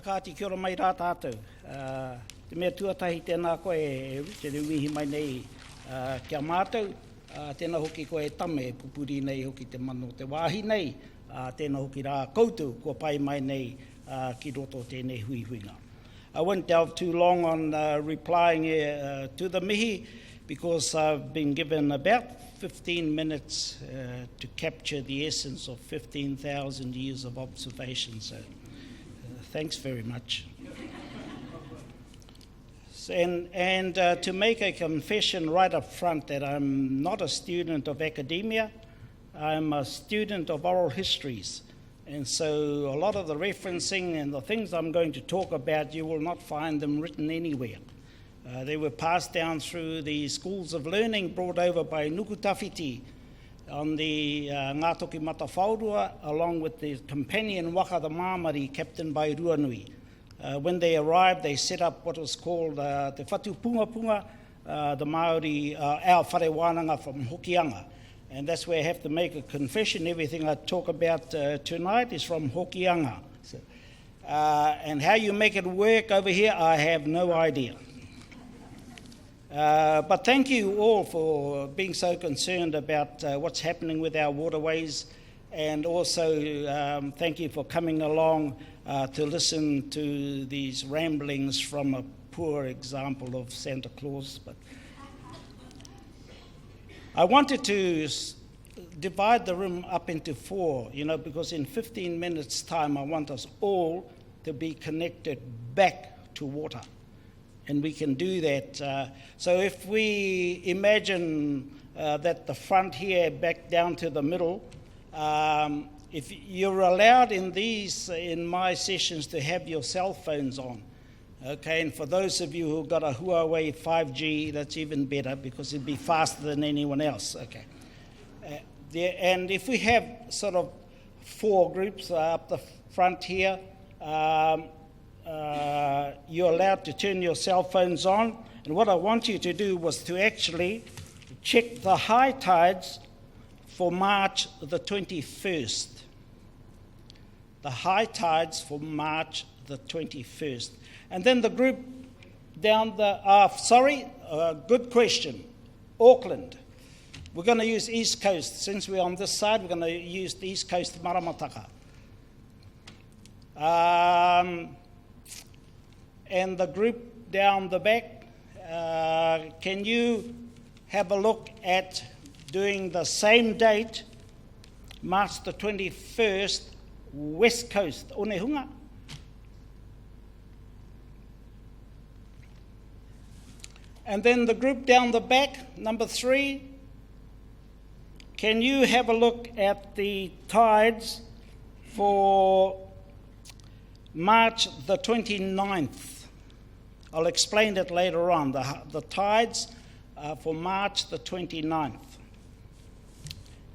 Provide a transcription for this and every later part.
Whakaati kia ora mai rā tātou. Te mea tuatahi tēnā koe te mihi mai nei kia mātou. Tēnā hoki koe tame e pupuri nei hoki te mano te wāhi nei. Tēnā hoki rā koutou kua pai mai nei ki roto tēnei hui huinga. I won't delve too long on replying to the mihi because I've been given about 15 minutes to capture the essence of 15,000 years of observation. So thanks very much. And to make a confession right up front that I'm not a student of academia, I'm a student of oral histories. And so a lot of the referencing and the things I'm going to talk about, you will not find them written anywhere. They were passed down through the schools of learning brought over by Nuku Tawhiti on the Ngā Toki Mata Whaurua, along with the companion Waka the Māmari, captained by Ruanui. When they arrived, they set up what was called Te Whatu Punga Punga, the Māori, our whare wānanga from Hokianga. And that's where I have to make a confession. Everything I talk about tonight is from Hokianga. So, and how you make it work over here, I have no idea. But thank you all for being so concerned about what's happening with our waterways, and also thank you for coming along to listen to these ramblings from a poor example of Santa Claus. But I wanted to divide the room up into four, because in 15 minutes' time I want us all to be connected back to water. And we can do that. So if we imagine that the front here back down to the middle, if you're allowed in my sessions to have your cell phones on, okay, and for those of you who've got a Huawei 5G, that's even better because it'd be faster than anyone else, okay. And if we have sort of four groups up the front here, you're allowed to turn your cell phones on. And what I want you to do was to actually check the high tides for March the 21st. The high tides for March the 21st. And then the group down the, good question, Auckland. We're going to use East Coast. Since we're on this side, we're going to use the East Coast Maramataka. And the group down the back, can you have a look at doing the same date, March the 21st, West Coast, Onehunga? And then the group down the back, number 3, can you have a look at the tides for March the 29th? I'll explain it later on, the tides for March the 29th.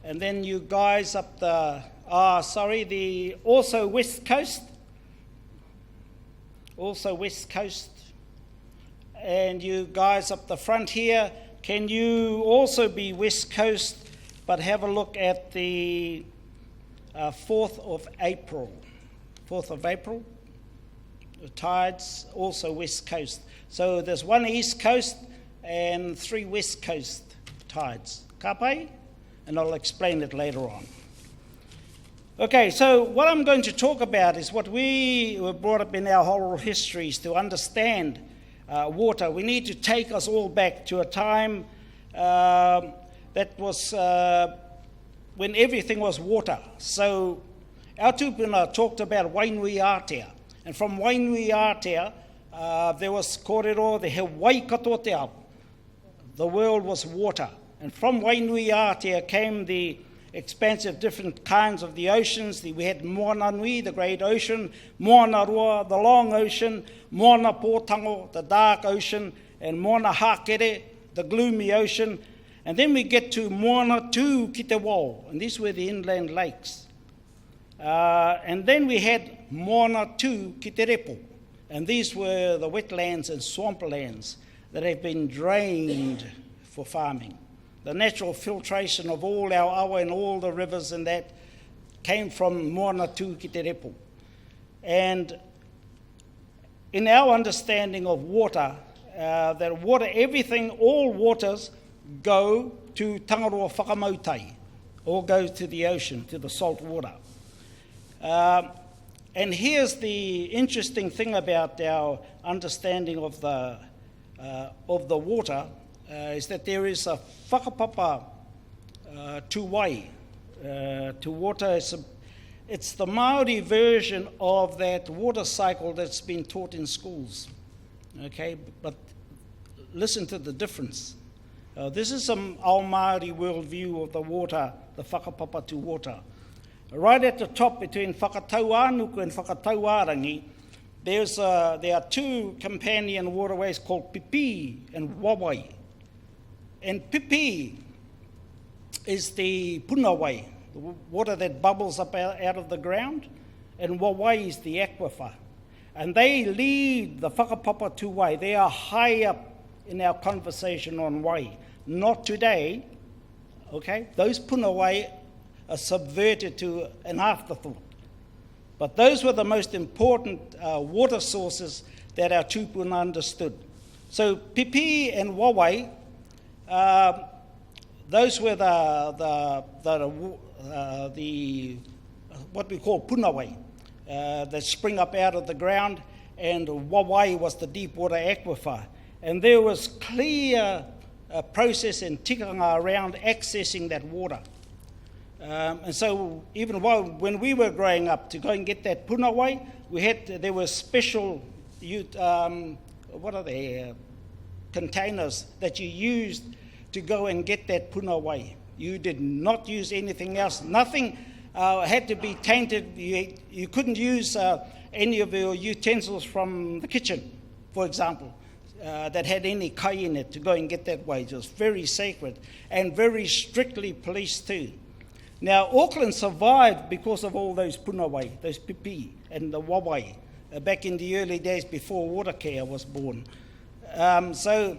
And then you guys up the, also West Coast. Also West Coast. And you guys up the front here, can you also be West Coast, but have a look at the 4th of April. 4th of April. The tides, also West Coast. So there's one East Coast and 3 West Coast tides. Ka pai? And I'll explain it later on. Okay, so what I'm going to talk about is what we were brought up in our oral histories to understand water. We need to take us all back to a time that was when everything was water. So our tupuna talked about Wainui Ātea. And from Wainui Ātea, there was kōrero, the he Waikato te ao. The world was water. And from Wainui Ātea came the expansive different kinds of the oceans. We had Moana Nui, the great ocean, Moana Roa, the long ocean, Moana Pōtango, the dark ocean, and Moana Hakere, the gloomy ocean. And then we get to Moana Tū ki te wao, and these were the inland lakes. And then we had Moana Tū ki te repo, and these were the wetlands and swamplands that have been drained for farming. The natural filtration of all our awa and all the rivers and that came from Moana Tū ki te repo. And in our understanding of water, that water, everything, all waters go to Tangaroa Whakamautai, or go to the ocean, to the salt water. And here's the interesting thing about our understanding of the water, is that there is a whakapapa to wai. To water, it's the Māori version of that water cycle that's been taught in schools. Okay, but listen to the difference. This is some ao Māori worldview of the water, the whakapapa to water. Right at the top between Whakatauanuku and Whakatauarangi, there are two companion waterways called Pipi and Wawai. And Pipi is the punawai, the water that bubbles up out of the ground, and Wawai is the aquifer. And they lead the whakapapa to wai. They are high up in our conversation on wai. Not today, okay? Those punawai are subverted to an afterthought. But those were the most important water sources that our tupuna understood. So Pipi and Wawai, those were the what we call punawai, that spring up out of the ground, and Wawai was the deep water aquifer. And there was clear process and tikanga around accessing that water. And so even when we were growing up, to go and get that punawai, there were special containers that you used to go and get that punawai. You did not use anything else. Nothing had to be tainted. You couldn't use any of your utensils from the kitchen, for example, that had any kai in it to go and get that way. It was very sacred and very strictly policed too. Now, Auckland survived because of all those punawai, those pipi and the wawai, back in the early days before water care was born. So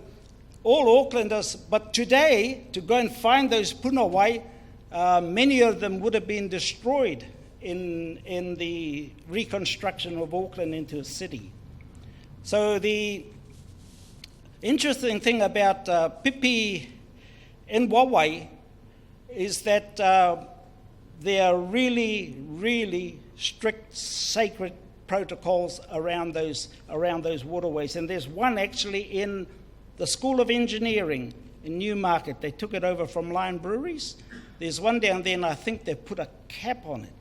all Aucklanders, but today, to go and find those punawai, many of them would have been destroyed in the reconstruction of Auckland into a city. So the interesting thing about Pipi and Wawai is that there are really, really strict sacred protocols around those waterways. And there's one actually in the School of Engineering in Newmarket. They took it over from Lion Breweries. There's one down there, and I think they put a cap on it.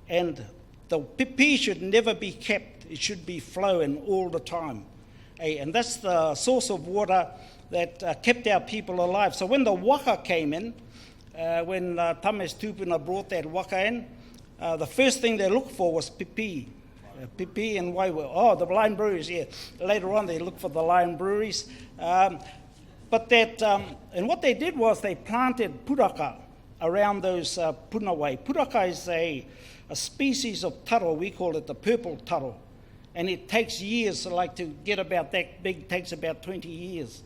And the pipi should never be kept. It should be flowing all the time. And that's the source of water that kept our people alive. So when the waka came in, when Tames Tupuna brought that waka in, the first thing they looked for was pipi. Pipi and Waiwa. Oh, the Lion Breweries, yeah. Later on they looked for the Lion Breweries. And what they did was they planted puraka around those punawai. Puraka is a species of taro. We call it the purple taro. And it takes years, to get about that big, takes about 20 years.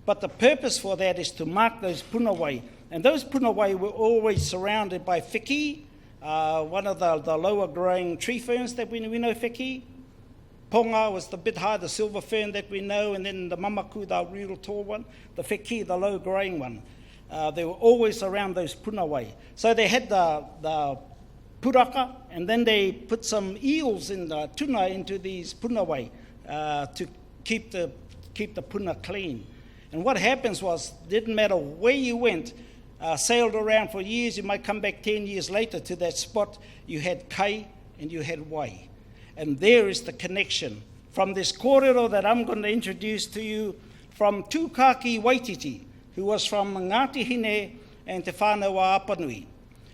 But the purpose for that is to mark those punawai. And those punawai were always surrounded by whiki, one of the lower growing tree ferns that we know whiki. Ponga was the bit higher, the silver fern that we know, and then the mamaku, the real tall one, the whiki, the low growing one. They were always around those punawai. So they had the puraka, and then they put some eels in the tuna into these punawai to keep the puna clean. And what happens was, didn't matter where you went, sailed around for years, you might come back 10 years later to that spot, you had kai and you had wai. And there is the connection from this kōrero that I'm going to introduce to you from Tūkaki Waititi, who was from Ngāti Hine and Te Whānau Apanui.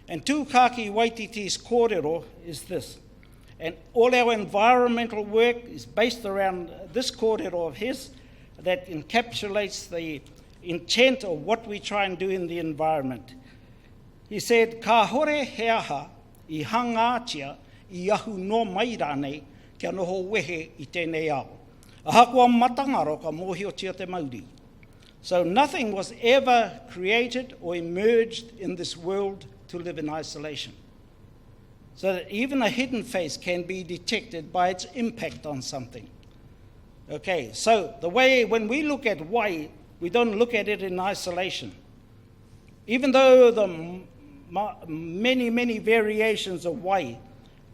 And Tūkaki Waititi's kōrero is this. And all our environmental work is based around this kōrero of his that encapsulates the intent of what we try and do in the environment. He said, ka hore he aha I hangātia I ahu no mai rānei kia noho wehe I tēnei ao. Ahakua matangaro ka mōhiotia te mauri. So nothing was ever created or emerged in this world to live in isolation. So that even a hidden face can be detected by its impact on something. Okay, so the way when we look at wai, we don't look at it in isolation. Even though the many variations of wai,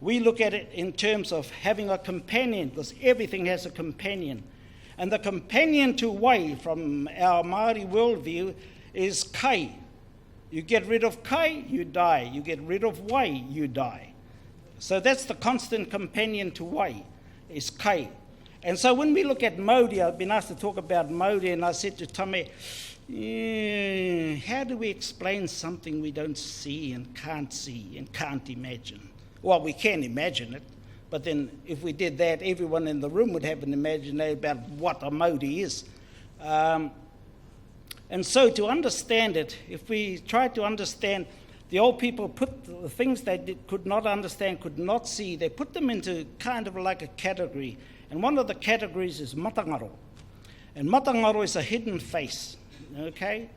we look at it in terms of having a companion, because everything has a companion. And the companion to wai from our Māori worldview is kai. You get rid of kai, you die. You get rid of wai, you die. So that's the constant companion to wai, is kai. And so when we look at Māori, I've been asked to talk about Māori, and I said to Tame, how do we explain something we don't see and can't imagine? Well, we can imagine it, but then if we did that, everyone in the room would have an imagination about what a Māori is. And so to understand it, if we try to understand, the old people put the things they could not understand, could not see, they put them into kind of like a category. And one of the categories is matangaro. And matangaro is a hidden face, okay?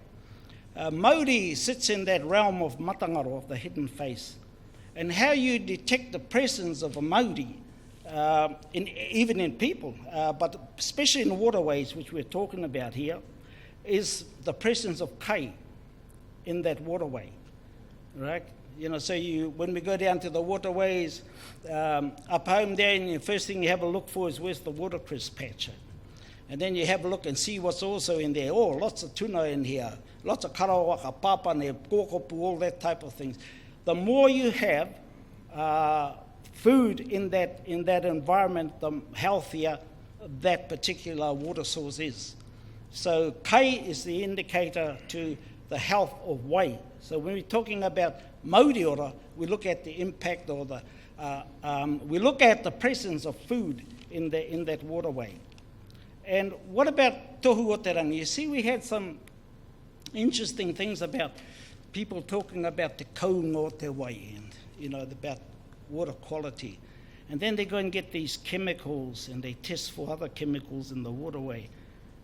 Māori sits in that realm of matangaro, of the hidden face. And how you detect the presence of a Māori, even in people, but especially in waterways, which we're talking about here, is the presence of kai in that waterway, right? You know, so when we go down to the waterways, up home there, and the first thing you have a look for is where's the watercress patch. And then you have a look and see what's also in there. Oh, lots of tuna in here, lots of karawaka, papane, kōkopu, all that type of things. The more you have food in that environment, the healthier that particular water source is. So kai is the indicator to the health of wai. So when we're talking about mauriora, we look at the impact or we look at the presence of food in that waterway. And what about tohu o te rangi? You see, we had some interesting things about people talking about te kaunga o te wai and, about water quality. And then they go and get these chemicals and they test for other chemicals in the waterway.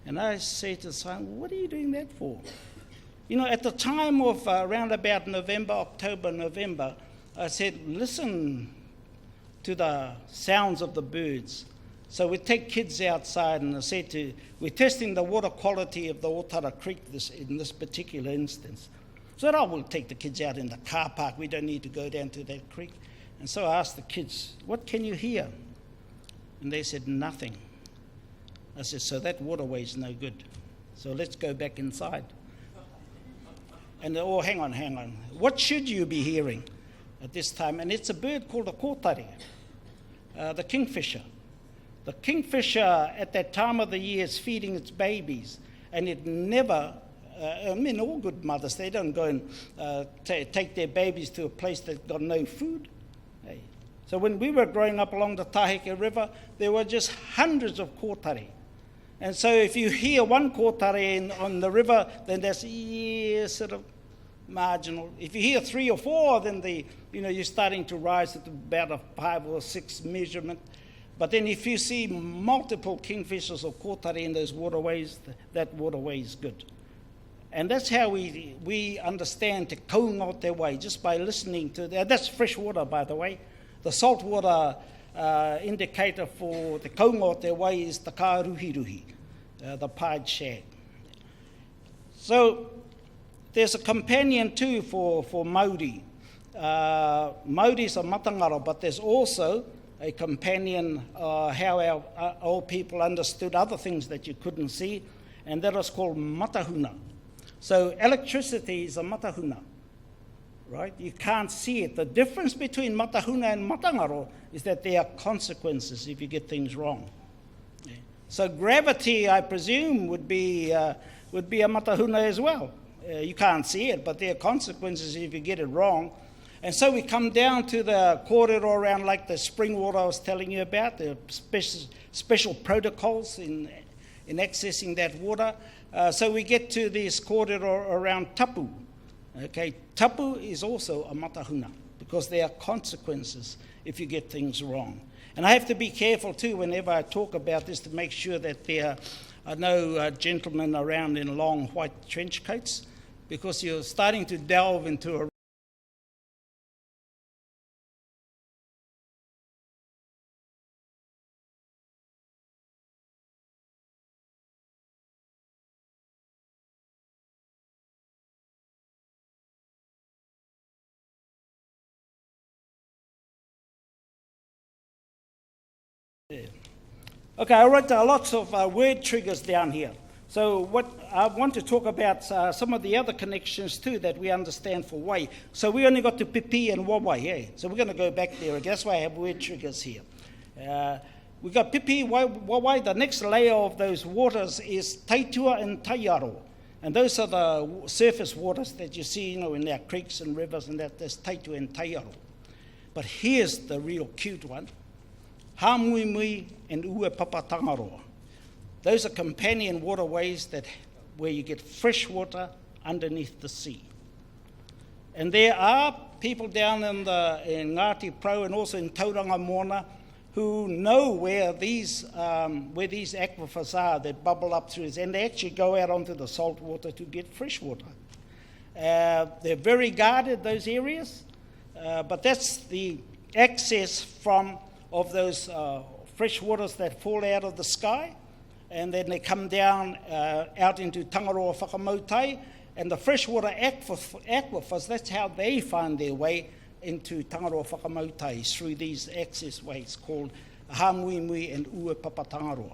And I say to someone, what are you doing that for? At the time of around about October, November, I said, listen to the sounds of the birds. So we take kids outside and I said we're testing the water quality of the Otara Creek in this particular instance. So I will take the kids out in the car park. We don't need to go down to that creek. And so I asked the kids, what can you hear? And they said, nothing. I said, so that waterway is no good. So let's go back inside. And hang on. What should you be hearing at this time? And it's a bird called a kōtare, the kingfisher. The kingfisher at that time of the year is feeding its babies, and it never, all good mothers, they don't go and take their babies to a place that's got no food. Hey. So when we were growing up along the Taheke River, there were just hundreds of kōtare. And so if you hear one kōtare on the river, then that's sort of marginal. If you hear 3 or 4, then you're starting to rise at about a 5 or 6 measurement. But then if you see multiple kingfishers or kōtare in those waterways, that waterway is good. And that's how we understand te kaunga o te wai, just by listening to that. That's fresh water, by the way. The salt water indicator for te kaunga o te wai is the kāruhiruhi, the pied shag. So there's a companion too for Māori. Māori's a matangaro, but there's also a companion, how our old people understood other things that you couldn't see, and that was called matahuna. So electricity is a matahuna, right? You can't see it. The difference between matahuna and matangaro is that there are consequences if you get things wrong. Yeah. So gravity, I presume, would be a matahuna as well. You can't see it, but there are consequences if you get it wrong. And so we come down to the corridor around like the spring water I was telling you about, the special protocols in accessing that water. So we get to this corridor around tapu. Okay, tapu is also a matahuna because there are consequences if you get things wrong. And I have to be careful too whenever I talk about this to make sure that there are no gentlemen around in long white trench coats, because you're starting to delve into a Okay, I wrote lots of word triggers down here. So what I want to talk about some of the other connections too that we understand for wai. So we only got to pipi and wawai, yeah? So we're going to go back there. That's why I have word triggers here. We got pipi, wawai. The next layer of those waters is taitua and taiaro. And those are the surface waters that you see, in our creeks and rivers and that. There's taitua and taiaro. But here's the real cute one. Hamuimui and ue papatangaroa. Those are companion waterways where you get fresh water underneath the sea. And there are people down in Ngāti Pro and also in Tauranga Moana who know where these aquifers are that bubble up through, and they actually go out onto the salt water to get fresh water. They're very guarded, those areas, but that's the access of those fresh waters that fall out of the sky, and then they come down out into Tangaroa Whakamautai, and the freshwater aquifers, that's how they find their way into Tangaroa Whakamautai, through these access ways called Hamuimui and Ue Papatangaroa.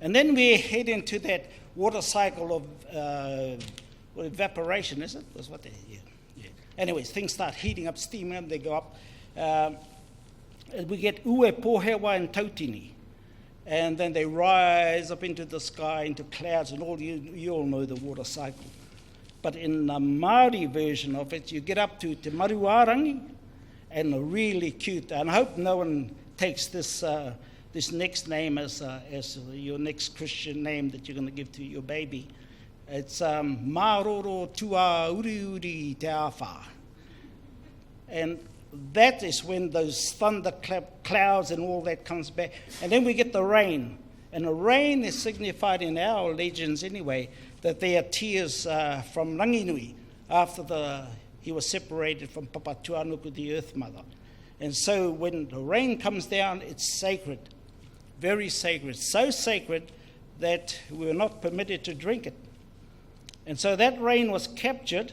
And then we head into that water cycle of evaporation, is it? That's what yeah. Anyways, things start heating up, steaming up, they go up. We get Ue Pōhewa and Tautini. And then they rise up into the sky, into clouds, and you all know the water cycle. But in the Māori version of it, you get up to Te Maruarangi, and really cute. And I hope no one takes this next name as your next Christian name that you're going to give to your baby. It's Māroro Tua Uri Uri Te Awha. And that is when those thunder clouds and all that comes back. And then we get the rain. And the rain is signified in our legends anyway, that they are tears from Ranginui after he was separated from Papa Tuanuku, the Earth Mother. And so when the rain comes down, it's sacred, very sacred, so sacred that we were not permitted to drink it. And so that rain was captured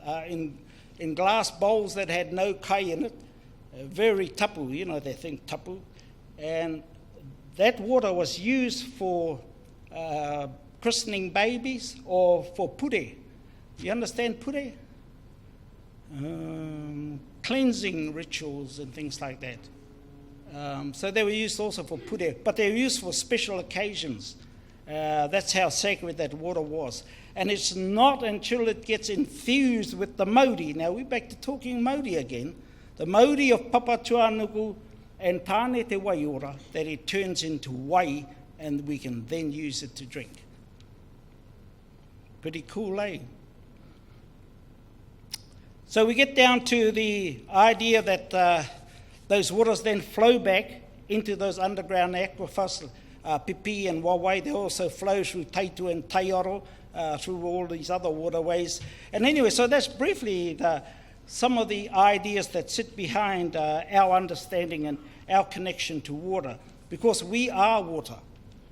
in glass bowls that had no kai in it, very tapu, they think tapu. And that water was used for christening babies or for pure. You understand pure? Cleansing rituals and things like that. So they were used also for pure, but they were used for special occasions. That's how sacred that water was. And it's not until it gets infused with the mauri. Now we're back to talking mauri again. The mauri of Papa Tuanuku and Tāne Te Waiora, that it turns into wai, and we can then use it to drink. Pretty cool, eh? So we get down to the idea that those waters then flow back into those underground aquifers, pipi and wawai. They also flow through Taitu and Taioro, through all these other waterways. And anyway, so that's briefly some of the ideas that sit behind our understanding and our connection to water, because we are water.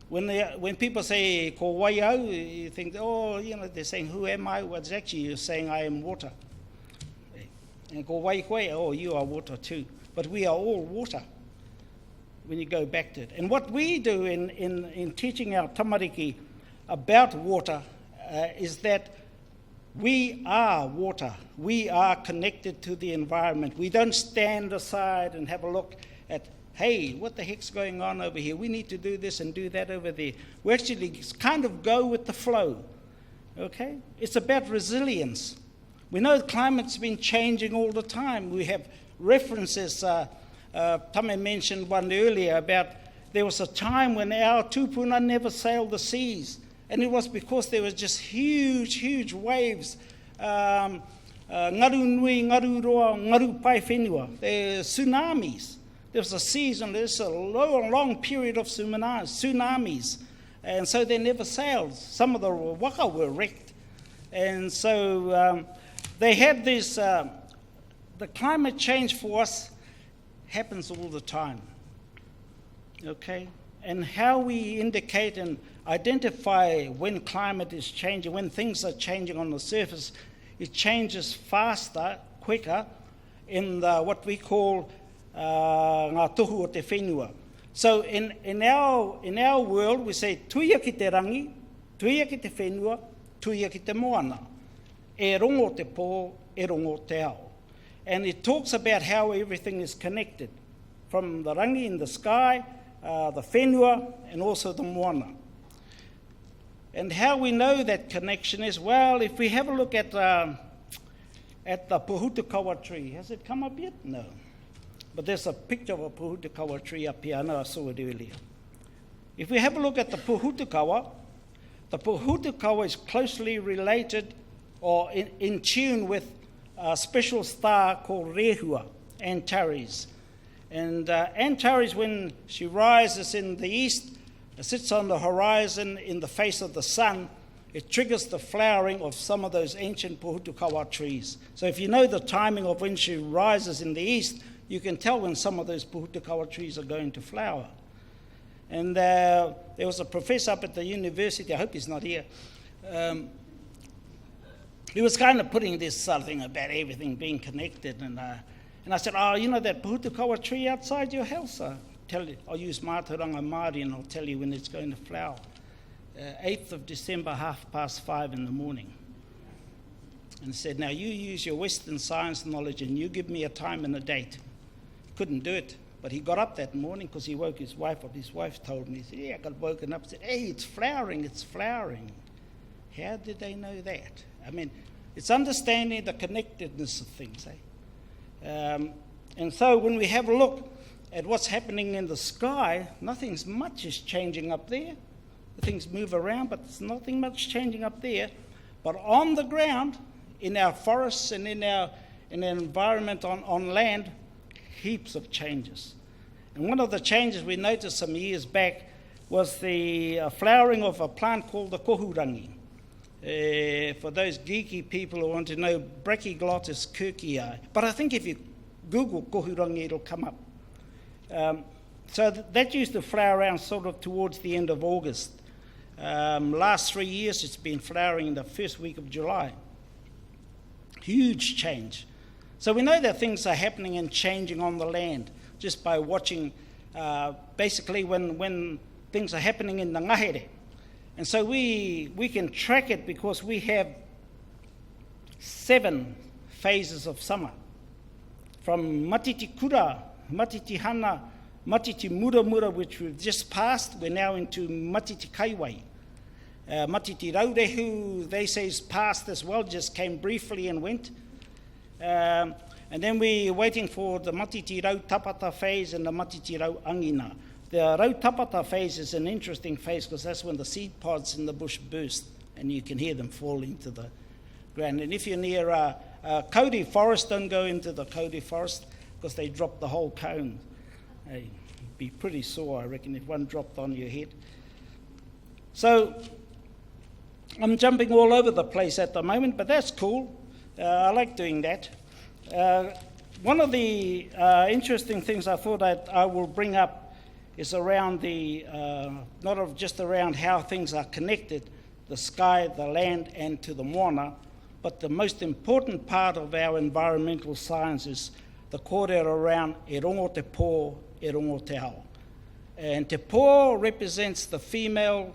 When people say, ko waiau, you think, they're saying, who am I? Well, it's actually you're saying, I am water. And ko wai koe, you are water too. But we are all water when you go back to it. And what we do in teaching our tamariki about water is that we are water. We are connected to the environment. We don't stand aside and have a look at, hey, what the heck's going on over here? We need to do this and do that over there. We actually kind of go with the flow, okay? It's about resilience. We know the climate's been changing all the time. We have references. Tame mentioned one earlier about there was a time when our tupuna never sailed the seas. And it was because there was just huge, huge waves. Ngaru nui, ngaru roa, ngaru pai whenua. There are tsunamis. There was a season, there's a long period of tsunamis. And so they never sailed. Some of the waka were wrecked. And so they had this, the climate change for us happens all the time. Okay? And how we indicate and identify when climate is changing, when things are changing on the surface, it changes faster, quicker, in what we call ngā tohu o te whenua. So in our world, we say, tuia ki te rangi, tuia ki te whenua, tuia ki te moana. E rongo te pō, e rongo te ao. And it talks about how everything is connected, from the rangi in the sky, the whenua, and also the moana. And how we know that connection is, well, if we have a look at the puhutukawa tree. Has it come up yet? No. But there's a picture of a puhutukawa tree up here. I know I saw it earlier. If we have a look at the puhutukawa is closely related or in tune with a special star called Rehua, Antares. And Antares, when she rises in the east, sits on the horizon in the face of the sun, it triggers the flowering of some of those ancient puhutukawa trees. So if you know the timing of when she rises in the east, you can tell when some of those puhutukawa trees are going to flower. And there was a professor up at the university, I hope he's not here, he was kind of putting this sort of thing about everything being connected. And I said, oh, you know that puhutukawa tree outside your house? I'll use Mātauranga Māori and I'll tell you when it's going to flower. 8th of December, 5:30 in the morning. And said, now you use your Western science knowledge and you give me a time and a date. Couldn't do it. But he got up that morning because he woke his wife up. His wife told me, he said, yeah, I got woken up and said, hey, it's flowering, it's flowering. How did they know that? I mean, it's understanding the connectedness of things. And so when we have a look at what's happening in the sky, much is changing up there. Things move around, but there's nothing much changing up there. But on the ground, in our forests and in our environment on land, heaps of changes. And one of the changes we noticed some years back was the flowering of a plant called the kohurangi. For those geeky people who want to know, Brachyglottis kirkii. But I think if you Google kohurangi, it'll come up. So that used to flower around sort of towards the end of August. Last 3 years, it's been flowering in the first week of July. Huge change. So we know that things are happening and changing on the land just by watching, basically when things are happening in the ngahere. And so we can track it because we have 7 phases of summer. From Matiti Kura, Matiti Hana, Matiti Muramura, which we've just passed, we're now into Matiti Kaiwai. Matiti Raurehu, they say, is past as well, just came briefly and went. And then we're waiting for the Matiti Rau Tapata phase and the Matiti Rau Angina. The Rau Tapata phase is an interesting phase because that's when the seed pods in the bush burst and you can hear them falling to the ground. And if you're near Kauri forest, don't go into the Kauri forest because they drop the whole cone. You'd be pretty sore, I reckon, if one dropped on your head. So I'm jumping all over the place at the moment, but that's cool. I like doing that. One of the interesting things I thought I will bring up is around not just around how things are connected, the sky, the land, and to the moana, but the most important part of our environmental science is the kōrero around e rongo te pō, e rongo te ao. And te pō represents the female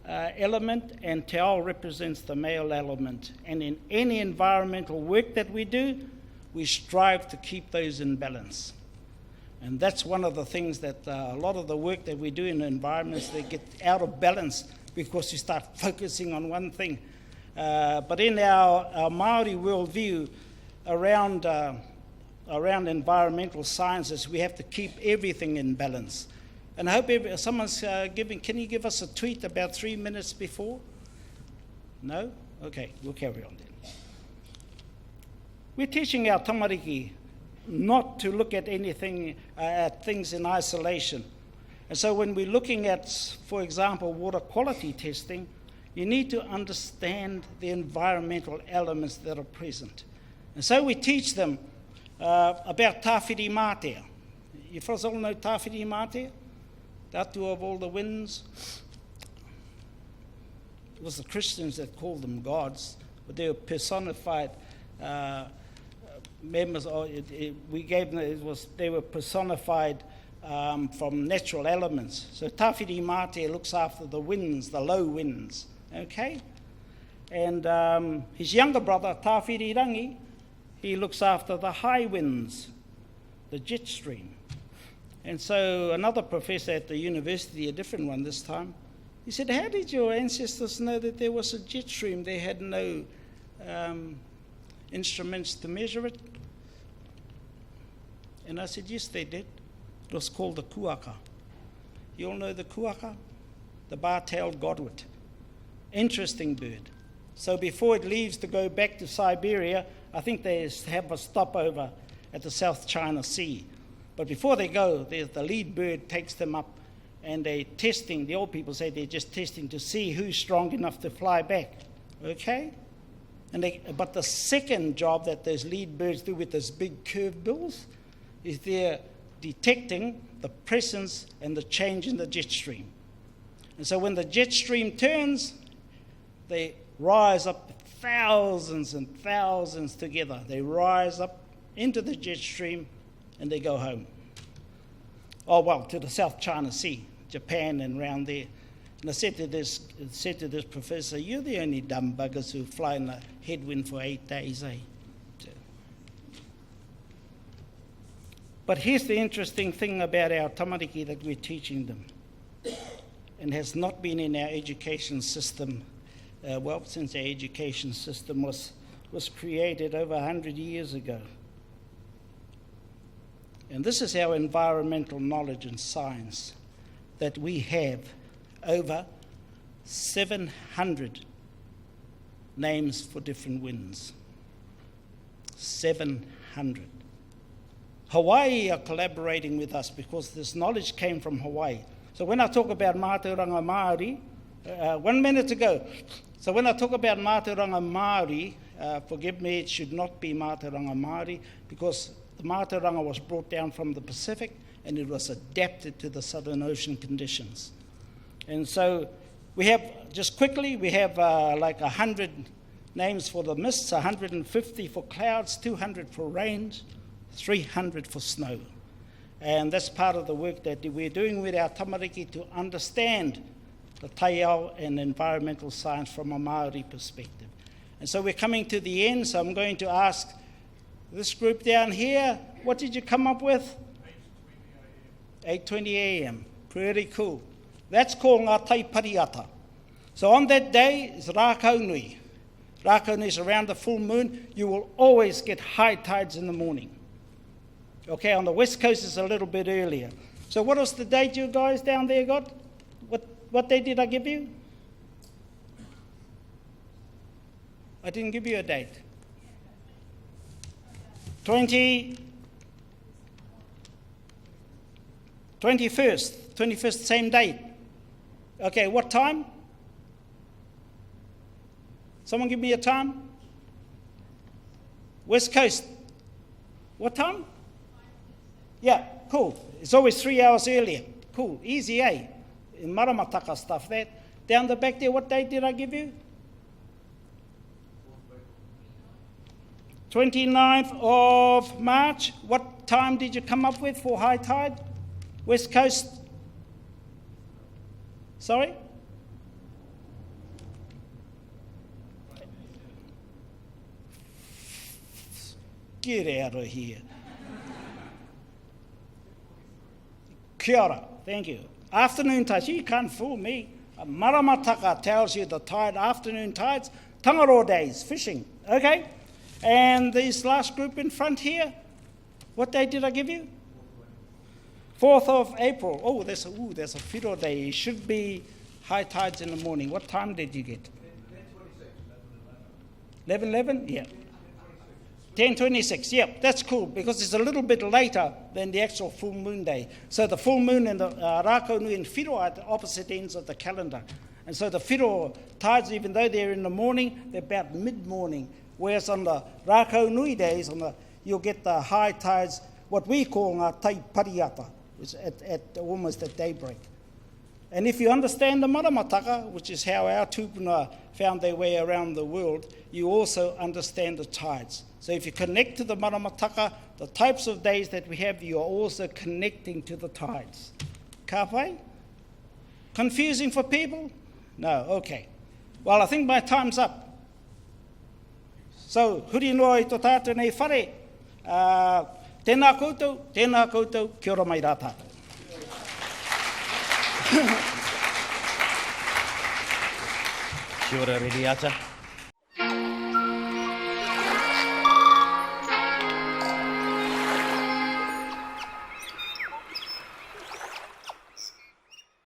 element and te ao represents the male element. And in any environmental work that we do, we strive to keep those in balance. And that's one of the things that a lot of the work that we do in environments, they get out of balance because you start focusing on one thing. But in our Māori worldview around environmental sciences, we have to keep everything in balance. And I hope someone's can you give us a tweet about 3 minutes before? No? Okay, we'll carry on then. We're teaching our tamariki not to look at anything, at things in isolation. And so when we're looking at, for example, water quality testing, you need to understand the environmental elements that are present. And so we teach them about tāwhiri mātea. You fellas all know tāwhiri mātea? The atua of all the winds. It was the Christians that called them gods, but they were personified members. They were personified from natural elements. So Tawhiri Mate looks after the winds, the low winds, okay? And his younger brother, Tawhiri Rangi, he looks after the high winds, the jet stream. And so another professor at the university, a different one this time, he said, how did your ancestors know that there was a jet stream? They had no instruments to measure it. And I said, yes, they did. It was called the kuaka. You all know the kuaka? The bar-tailed godwit. Interesting bird. So before it leaves to go back to Siberia, I think they have a stopover at the South China Sea. But before they go, the lead bird takes them up, and they're testing. The old people say they're just testing to see who's strong enough to fly back. Okay? But the second job that those lead birds do with those big curved bills is they're detecting the presence and the change in the jet stream. And so when the jet stream turns, they rise up thousands and thousands together. They rise up into the jet stream and they go home. Oh, well, to the South China Sea, Japan and round there. And I said to this professor, you're the only dumb buggers who fly in a headwind for 8 days, eh? But here's the interesting thing about our tamariki that we're teaching them, and has not been in our education system, since our education system was created over 100 years ago. And this is our environmental knowledge and science, that we have over 700 names for different winds. 700. Hawaii are collaborating with us because this knowledge came from Hawaii. So when I talk about Mātauranga Māori, 1 minute ago, so when I talk about Mātauranga Māori, forgive me, it should not be Mātauranga Māori, because the Mātauranga was brought down from the Pacific and it was adapted to the Southern Ocean conditions. And so we have, just quickly, we have like 100 names for the mists, 150 for clouds, 200 for rains, 300 for snow. And that's part of the work that we're doing with our tamariki to understand the taiao and environmental science from a Māori perspective. And so we're coming to the end, so I'm going to ask this group down here, what did you come up with? 8:20 a.m. Pretty cool. That's called ngā tai pariata. So on that day is Rākau Nui. Rākau Nui is around the full moon. You will always get high tides in the morning. Okay, on the west coast it's a little bit earlier. So what was the date you guys down there got? What date did I give you? I didn't give you a date. 21st, same date. Okay, what time? Someone give me a time? West Coast. What time? Yeah, cool. It's always 3 hours earlier. Cool, easy, eh? In maramataka stuff, that. Down the back there, what date did I give you? 29th of March. What time did you come up with for high tide? West Coast? Sorry? Get out of here. Kia ora, thank you. Afternoon tides, you can't fool me. Maramataka tells you the tide, afternoon tides, tangaro days, fishing, okay? And this last group in front here, what day did I give you? 4th of April. Oh, there's a whiro day. It should be high tides in the morning. What time did you get? 11:11? Yeah. 10:26, yeah, that's cool, because it's a little bit later than the actual full moon day. So the full moon and the Rākau Nui and whiro are at the opposite ends of the calendar. And so the whiro tides, even though they're in the morning, they're about mid-morning. Whereas on the Rākau Nui days, you'll get the high tides, what we call ngā tai pariata, which at almost at daybreak. And if you understand the maramataka, which is how our tupuna found their way around the world, you also understand the tides. So if you connect to the maramataka, the types of days that we have, you are also connecting to the tides. Ka pai? Confusing for people? No, okay. Well, I think my time's up. So, huri noa I tō tātou nei whare. Tēnā koutou, kia ora mai rā tātou. Kia ora riri ata.